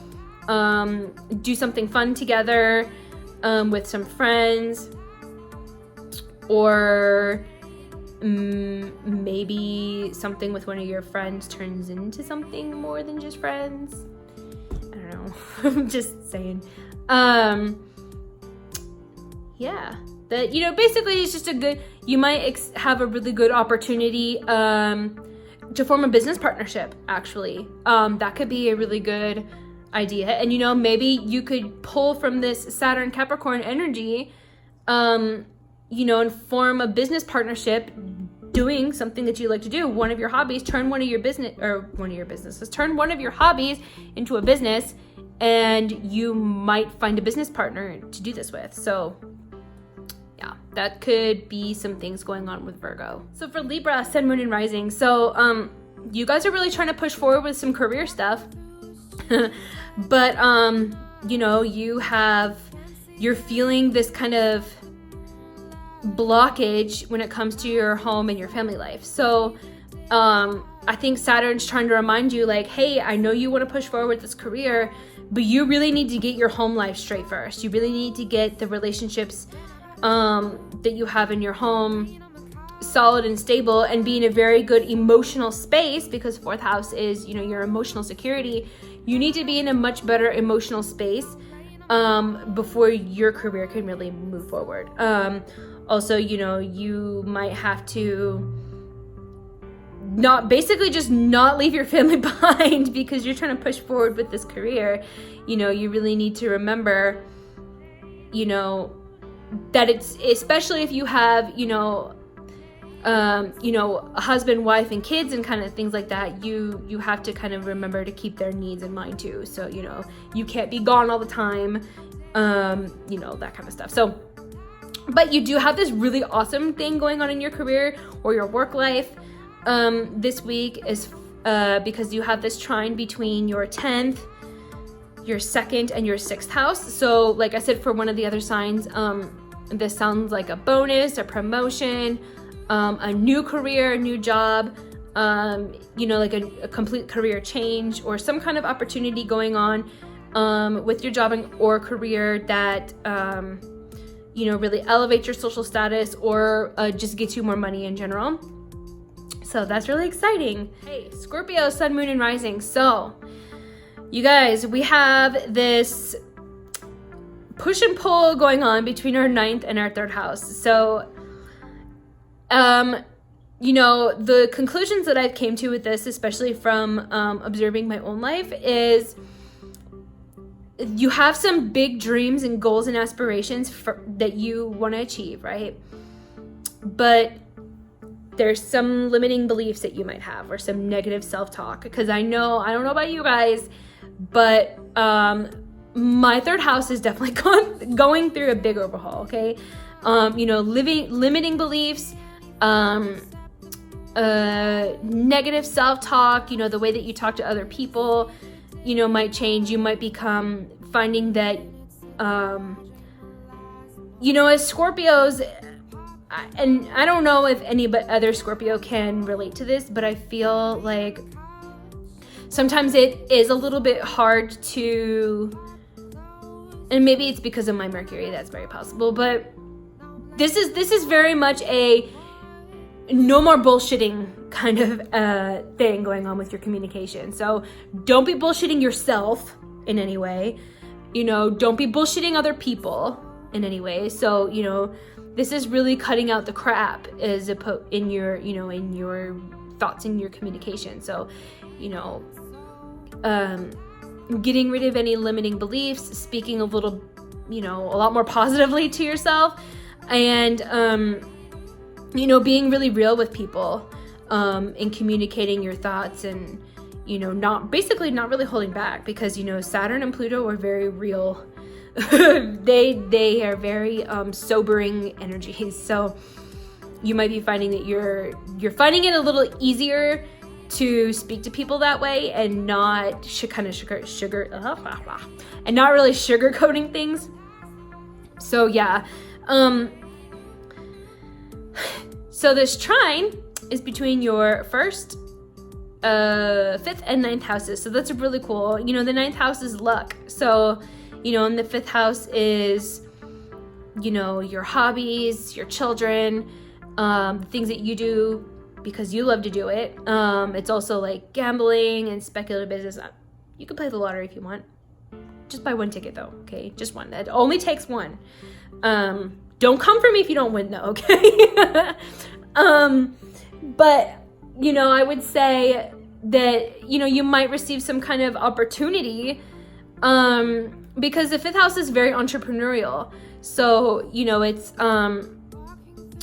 do something fun together with some friends, or maybe something with one of your friends turns into something more than just friends. I don't know. I'm just saying. Yeah, that, you know, basically it's just a good, you might have a really good opportunity to form a business partnership, actually. That could be a really good idea. And, you know, maybe you could pull from this Saturn Capricorn energy, you know, and form a business partnership doing something that you like to do. One of your hobbies, turn one of your hobbies into a business, and you might find a business partner to do this with. So, yeah. that could be some things going on with Virgo. So for Libra, Sun, Moon, and Rising. So you guys are really trying to push forward with some career stuff. But you know, you're feeling this kind of blockage when it comes to your home and your family life. So I think Saturn's trying to remind you, like, hey, I know you want to push forward with this career, but you really need to get your home life straight first. You really need to get the relationships that you have in your home solid and stable, and be in a very good emotional space, because fourth house is, you know, your emotional security. You need to be in a much better emotional space before your career can really move forward. Also, you know, you might have to not leave your family behind because you're trying to push forward with this career. You know, you really need to remember, you know, that it's, especially if you have, you know, a husband, wife, and kids and kind of things like that, you have to kind of remember to keep their needs in mind too. So, you know, you can't be gone all the time, you know, that kind of stuff. So, but you do have this really awesome thing going on in your career or your work life this week, is because you have this trine between your 10th, your 2nd, and your 6th house. So like I said, for one of the other signs, this sounds like a bonus, a promotion, a new career, a new job, you know, like a complete career change, or some kind of opportunity going on with your job or career that you know, really elevate your social status, or just get you more money in general. So that's really exciting. Hey, Scorpio, Sun, Moon, and Rising. So you guys, we have this push and pull going on between our 9th and our 3rd house. So you know, the conclusions that I've came to with this, especially from observing my own life, is you have some big dreams and goals and aspirations that you want to achieve, right? But there's some limiting beliefs that you might have, or some negative self-talk. Because I don't know about you guys, but my 3rd house is definitely going through a big overhaul, okay? You know, limiting beliefs, negative self-talk, you know, the way that you talk to other people, you know, might change. You might become finding that, you know, as Scorpios, and I don't know if any but other Scorpio can relate to this, but I feel like sometimes it is a little bit hard to, and maybe it's because of my Mercury, that's very possible, but this is very much a no more bullshitting kind of thing going on with your communication. So don't be bullshitting yourself in any way. You know, don't be bullshitting other people in any way. So, you know, this is really cutting out the crap in your, you know, in your thoughts and your communication. So, you know, getting rid of any limiting beliefs, speaking a little, you know, a lot more positively to yourself, and, you know, being really real with people, and communicating your thoughts, and, you know, not really holding back, because, you know, Saturn and Pluto are very real. They are very sobering energies. So you might be finding that you're finding it a little easier to speak to people that way, and not and not really sugarcoating things. So yeah. So this trine is between your 1st, 5th, and 9th houses. So that's really cool. You know, the 9th house is luck. So, you know, and the 5th house is, you know, your hobbies, your children, things that you do because you love to do it. It's also like gambling and speculative business. You can play the lottery if you want. Just buy one ticket though, okay? Just one. That only takes one. Don't come for me if you don't win though, okay? But, you know, I would say that, you know, you might receive some kind of opportunity, because the 5th house is very entrepreneurial. So, you know, it's,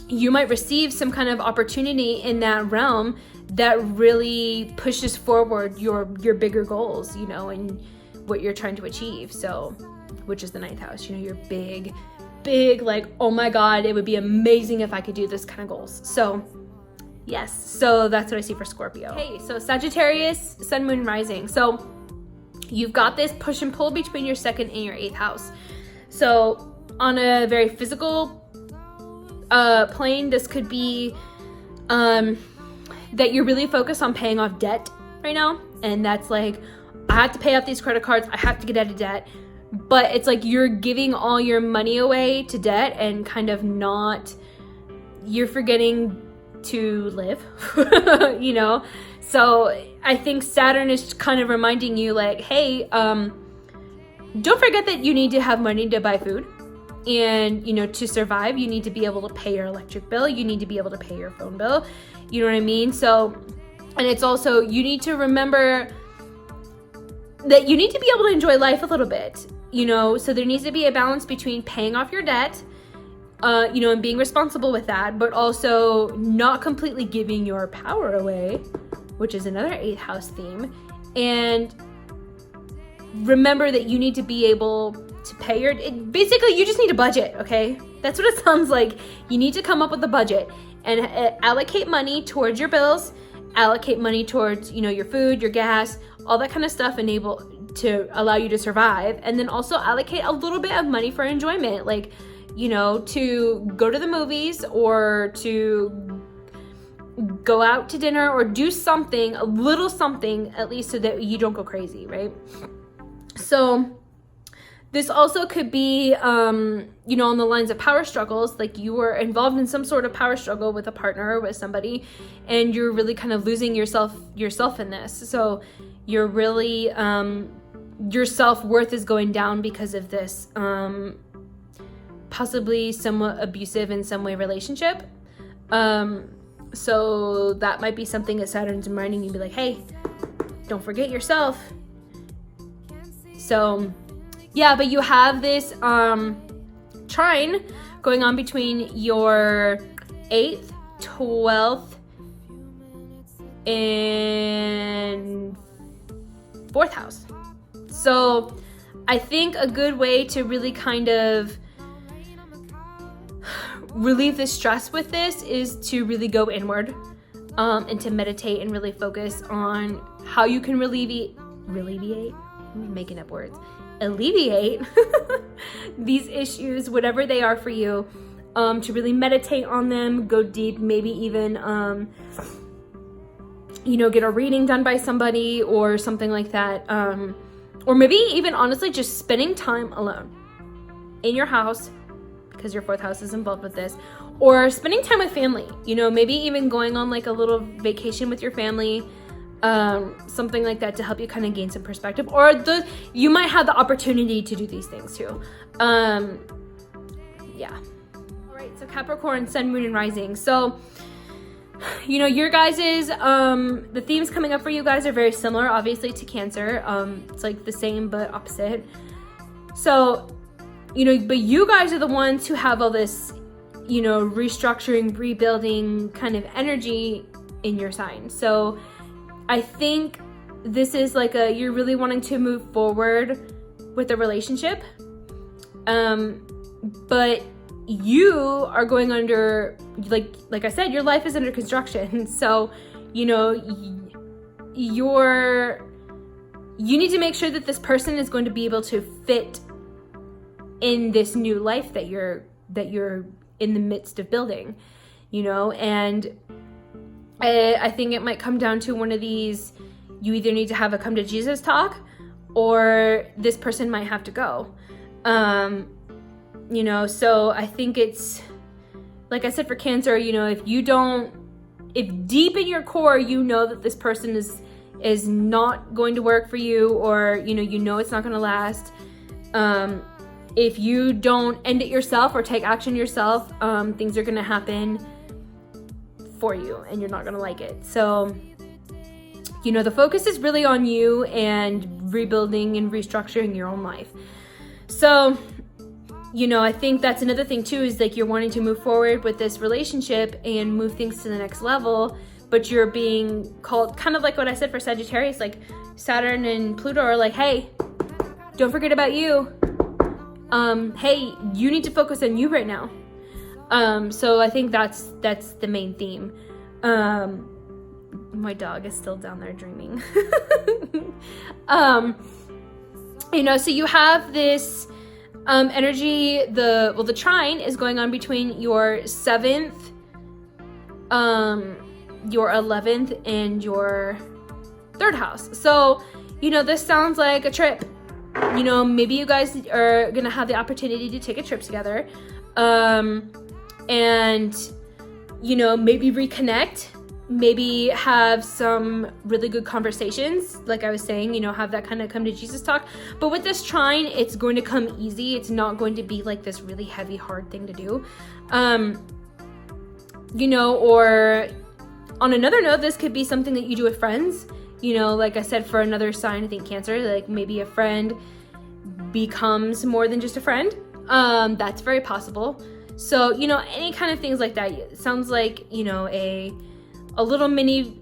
you might receive some kind of opportunity in that realm that really pushes forward your bigger goals, you know, and what you're trying to achieve. So, which is the 9th house, you know, your big big, like, oh my God, it would be amazing if I could do this kind of goals. So yes, so that's what I see for Scorpio. Okay, so Sagittarius, Sun, Moon, Rising. So you've got this push and pull between your 2nd and your 8th house. So on a very physical plane, this could be that you're really focused on paying off debt right now. And that's like, I have to pay off these credit cards. I have to get out of debt. But it's like you're giving all your money away to debt and kind of you're forgetting to live, you know? So I think Saturn is kind of reminding you like, hey, don't forget that you need to have money to buy food. And, you know, to survive, you need to be able to pay your electric bill. You need to be able to pay your phone bill. You know what I mean? So, and it's also, you need to remember that you need to be able to enjoy life a little bit, you know? So there needs to be a balance between paying off your debt, you know, and being responsible with that, but also not completely giving your power away, which is another 8th house theme. And remember that you need to be able to pay basically you just need a budget, okay? That's what it sounds like. You need to come up with a budget and allocate money towards your bills, allocate money towards, you know, your food, your gas, all that kind of stuff to allow you to survive. And then also allocate a little bit of money for enjoyment, like, you know, to go to the movies or to go out to dinner or do something, a little something at least, so that you don't go crazy, right? So this also could be, you know, on the lines of power struggles, like you were involved in some sort of power struggle with a partner or with somebody, and you're really kind of losing yourself in this. So you're really, your self-worth is going down because of this, possibly somewhat abusive in some way relationship. So that might be something that Saturn's reminding you, be like, hey, don't forget yourself. So yeah, but you have this trine going on between your 8th, 12th, and 4th house. So I think a good way to really kind of relieve the stress with this is to really go inward, and to meditate and really focus on how you can alleviate I'm making up words, alleviate these issues, whatever they are for you, to really meditate on them, go deep, maybe even you know, get a reading done by somebody or something like that, or maybe even honestly just spending time alone in your house, because your 4th house is involved with this, or spending time with family, you know, maybe even going on like a little vacation with your family, something like that, to help you kind of gain some perspective, or you might have the opportunity to do these things too. Yeah. All right, so Capricorn, Sun, Moon, and Rising. So, you know, your guys's, the themes coming up for you guys are very similar, obviously, to Cancer. It's like the same but opposite. So, you know, but you guys are the ones who have all this, you know, restructuring, rebuilding kind of energy in your sign. So I think this is like you're really wanting to move forward with the relationship. But you are going under, like I said, your life is under construction. So, you know, you need to make sure that this person is going to be able to fit in this new life that you're in the midst of building, you know. And I think it might come down to one of these, you either need to have a come to Jesus talk, or this person might have to go, you know. So I think it's, like I said, for Cancer, you know, if deep in your core you know that this person is not going to work for you, or you know it's not going to last, if you don't end it yourself or take action yourself, things are going to happen for you and you're not going to like it. So, you know, the focus is really on you and rebuilding and restructuring your own life. So, you know, I think that's another thing too, is like you're wanting to move forward with this relationship and move things to the next level, but you're being called, kind of like what I said for Sagittarius, like Saturn and Pluto are like, hey, don't forget about you. hey, you need to focus on you right now. So I think that's the main theme. My dog is still down there dreaming. You know, so you have this energy, the trine is going on between your 7th, your 11th, and your 3rd house. So, you know, this sounds like a trip. You know, maybe you guys are gonna have the opportunity to take a trip together, and, you know, maybe reconnect, maybe have some really good conversations. Like I was saying, you know, have that kind of come to Jesus talk. But with this trine, it's going to come easy. It's not going to be like this really heavy, hard thing to do. You know, or on another note, this could be something that you do with friends. You know, like I said, for another sign, I think Cancer, like maybe a friend becomes more than just a friend. That's very possible. So, you know, any kind of things like that. It sounds like, you know, a little mini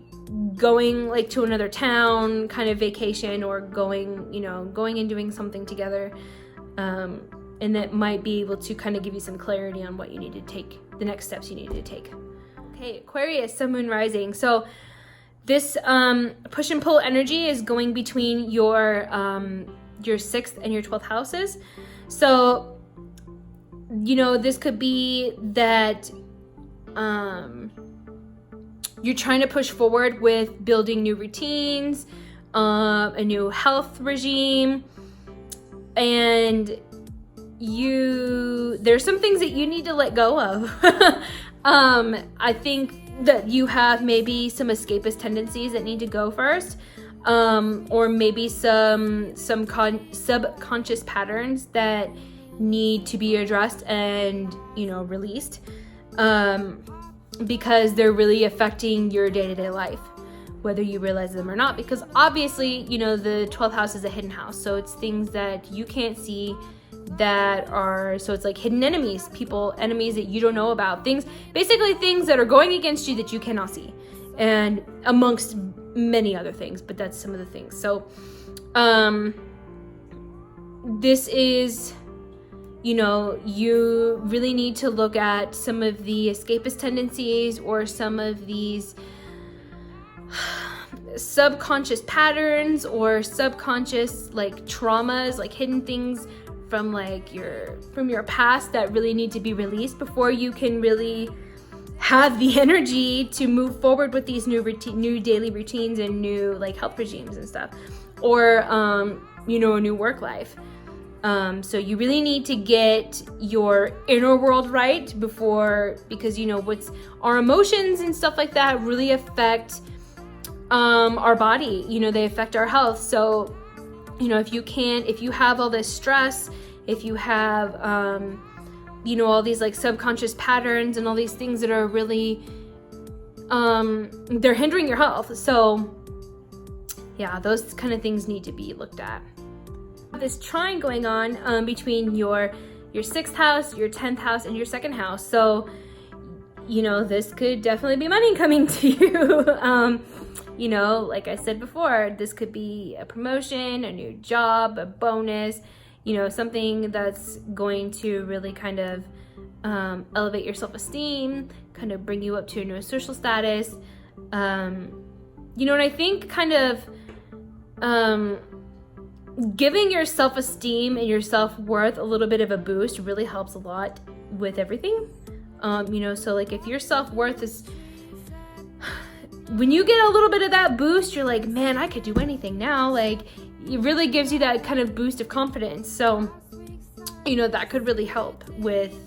going like to another town kind of vacation, or going, you know, going and doing something together. And that might be able to kind of give you some clarity on what you need to take, the next steps you need to take. Okay, Aquarius, Sun, Moon, Rising. So this push and pull energy is going between your 6th and your 12th houses. So, you know, this could be that you're trying to push forward with building new routines, a new health regime, and there's some things that you need to let go of. I think that you have maybe some escapist tendencies that need to go first, or maybe some subconscious patterns that need to be addressed and, you know, released, because they're really affecting your day-to-day life, whether you realize them or not. Because obviously, you know, the 12th house is a hidden house, so it's things that you can't see that are, so it's like hidden enemies, enemies that you don't know about, basically things that are going against you that you cannot see, and amongst many other things, but that's some of the things. So this is, you know, you really need to look at some of the escapist tendencies, or some of these subconscious patterns, or subconscious like traumas, like hidden things from like from your past that really need to be released before you can really have the energy to move forward with these new daily routines and new like health regimes and stuff, or you know, a new work life. So you really need to get your inner world right because, you know, our emotions and stuff like that really affect our body. You know, they affect our health. So, you know, if you have all this stress, if you have, you know, all these like subconscious patterns and all these things that are really, they're hindering your health. So yeah, those kind of things need to be looked at. This trine going on between your 6th house, your 10th house, and your 2nd house. So, you know, this could definitely be money coming to you. You know, like I said before, this could be a promotion, a new job, a bonus, you know, something that's going to really kind of elevate your self-esteem, kind of bring you up to a new social status. You know, and I think kind of giving your self-esteem and your self-worth a little bit of a boost really helps a lot with everything. You know, so like if your self-worth is, when you get a little bit of that boost, you're like, man, I could do anything now. Like, it really gives you that kind of boost of confidence. So, you know, that could really help with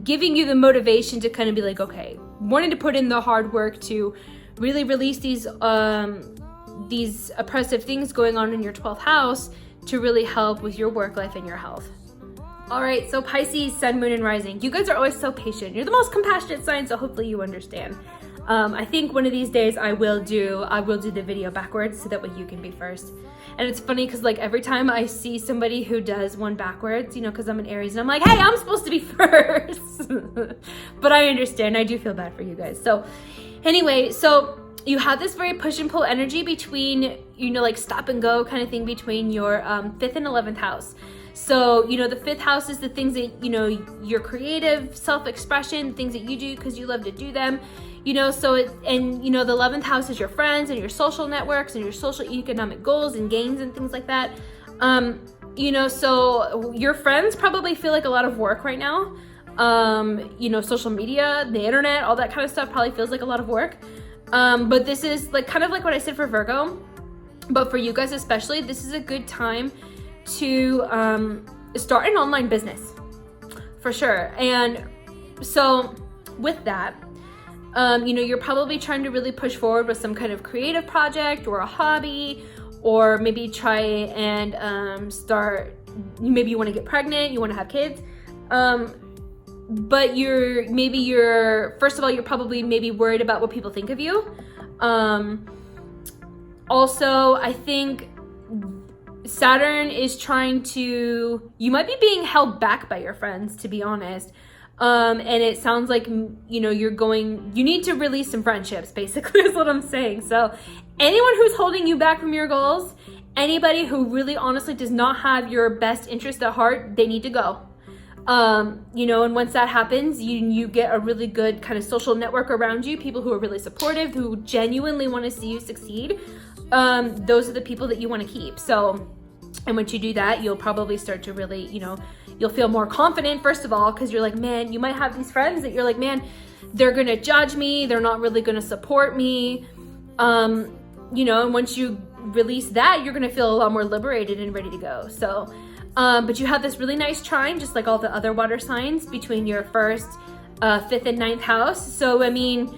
giving you the motivation to kind of be like, okay, wanting to put in the hard work to really release these oppressive things going on in your 12th house to really help with your work life and your health. All right, so Pisces, Sun, Moon, and Rising. You guys are always so patient. You're the most compassionate sign, so hopefully you understand. I think one of these days I will do the video backwards so that way you can be first. And it's funny because like every time I see somebody who does one backwards, you know, because I'm an Aries and I'm like, hey, I'm supposed to be first. But I understand. I do feel bad for you guys. So anyway, so you have this very push and pull energy between, you know, like stop and go kind of thing between your 5th and 11th house. So, you know, the 5th house is the things that, you know, your creative self-expression, things that you do because you love to do them, you know, and you know, the 11th house is your friends and your social networks and your social economic goals and gains and things like that. You know, so your friends probably feel like a lot of work right now. You know, social media, the internet, all that kind of stuff probably feels like a lot of work. But this is like kind of like what I said for Virgo, but for you guys especially, this is a good time to start an online business for sure. And so with that, you know, you're probably trying to really push forward with some kind of creative project or a hobby, or maybe try and start, maybe you want to get pregnant, you want to have kids. But first of all, you're probably maybe worried about what people think of you. Also, I think Saturn is you might be being held back by your friends, to be honest. And it sounds like, you know, you need to release some friendships, basically is what I'm saying. So anyone who's holding you back from your goals, anybody who really honestly does not have your best interest at heart, they need to go. You know, and once that happens, you get a really good kind of social network around you, people who are really supportive, who genuinely want to see you succeed. Those are the people that you want to keep. So, and once you do that, you'll probably start to really, you know, you'll feel more confident, first of all, because you're like, man, you might have these friends that you're like, man, they're going to judge me. They're not really going to support me. You know, and once you release that, you're going to feel a lot more liberated and ready to go. So, but you have this really nice trine, just like all the other water signs, between your 1st, 5th, and 9th house. So, I mean,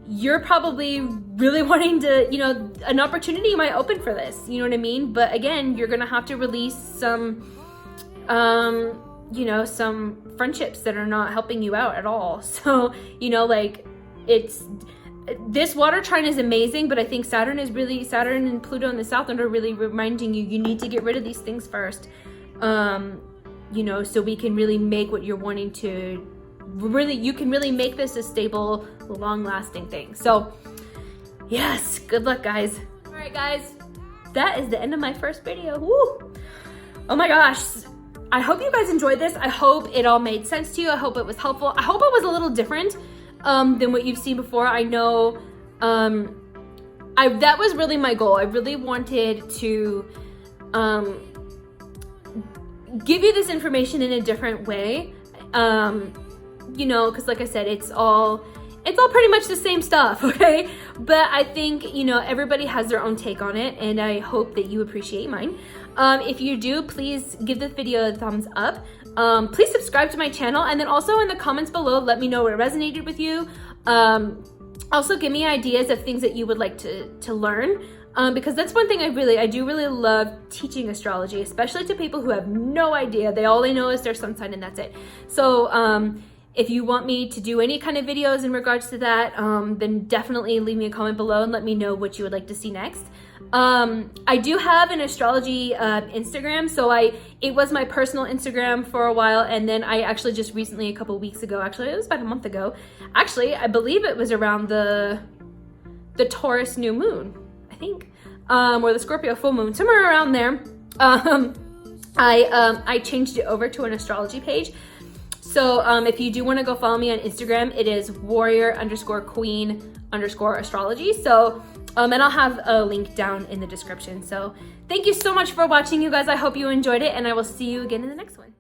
you're probably really wanting to, you know, an opportunity might open for this, you know what I mean? But again, you're going to have to release some, you know, some friendships that are not helping you out at all. So, you know, like this water trine is amazing, but I think Saturn and Pluto in the south are really reminding you need to get rid of these things first. You know, so we can really make what you're wanting to you can really make this a stable, long-lasting thing. So yes, good luck, guys. All right, guys, that is the end of my first video. Woo! Oh my gosh. I hope you guys enjoyed this. I hope it all made sense to you. I hope it was helpful. I hope it was a little different than what you've seen before. I know that was really my goal. I really wanted to give you this information in a different way. You know, because like I said, it's all pretty much the same stuff, okay? But I think, you know, everybody has their own take on it, and I hope that you appreciate mine. If you do, please give this video a thumbs up. Please subscribe to my channel, and then also in the comments below, let me know what resonated with you. Also give me ideas of things that you would like to learn, because that's one thing I do really love teaching astrology, especially to people who have no idea. All they know is their sun sign, and that's it. So if you want me to do any kind of videos in regards to that, then definitely leave me a comment below and let me know what you would like to see next. I do have an astrology Instagram, so it was my personal Instagram for a while, and then I actually just recently, a couple weeks ago, actually it was about a month ago, actually I believe it was around the Taurus new moon, I think, or the Scorpio full moon, somewhere around there. I changed it over to an astrology page. So if you do want to go follow me on Instagram, it is warrior_queen_astrology. So, and I'll have a link down in the description. So thank you so much for watching, you guys. I hope you enjoyed it, and I will see you again in the next one.